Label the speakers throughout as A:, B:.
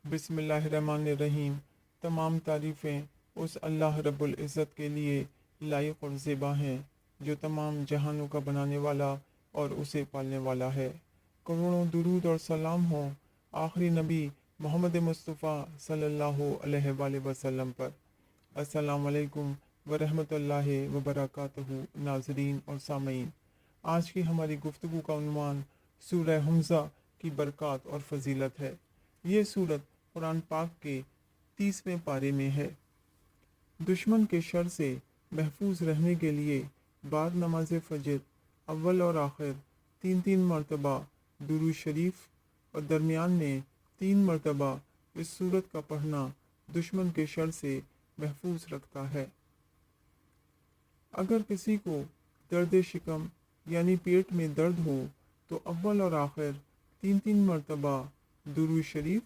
A: बिस्मिल्लाहिर्रहमानिर्रहीम। तमाम तारीफ़ें उस अल्लाह रब्बुल इज़्ज़त के लिए लायक और ज़ेबा हैं जो तमाम जहानों का बनाने वाला और उसे पालने वाला है। करोड़ों दुरूद और सलाम हो आखिरी नबी मोहम्मद मुस्तफ़ा सल्लल्लाहु अलैहि वसल्लम पर। अस्सलामु अलैकुम व रहमतुल्लाहि व बरकातहू। नाज़रीन और सामईन, आज की हमारी गुफ्तगू का उन्वान सूरह हमज़ा की बरक़ात और फ़जीलत है। ये सूरत कुरान पाक के 30वें पारे में है। दुश्मन के शर से महफूज रहने के लिए बाद नमाज फ़जर अव्वल और आखिर 3-3 मरतबा दुरूद शरीफ और दरमियान में 3 मरतबा इस सूरत का पढ़ना दुश्मन के शर से महफूज रखता है। अगर किसी को दर्द शिकम यानी पेट में दर्द हो तो अव्वल और आखिर 3-3 मरतबा दुरूद शरीफ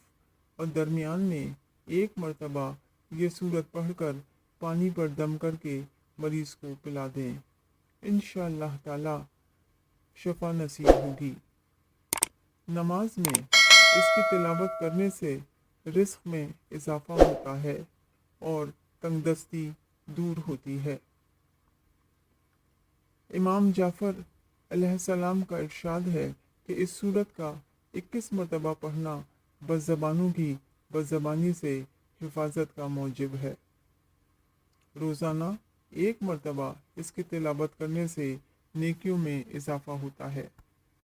A: और दरमियान में 1 मरतबा ये सूरत पढ़कर पानी पर दम करके मरीज़ को पिला दें। इंशाअल्लाह ताला शफा नसीब होगी। नमाज में इसकी तिलावत करने से रिज़्क़ में इजाफ़ा होता है और तंगदस्ती दूर होती है। इमाम जाफ़र अलैहिस्सलाम का इरशाद है कि इस सूरत का 21 मरतबा पढ़ना बज़्ज़बानों की बज़्ज़बानी से हिफाजत का मौजिब है। रोज़ाना 1 मरतबा इसकी तिलावत करने से नेकियों में इजाफ़ा होता है।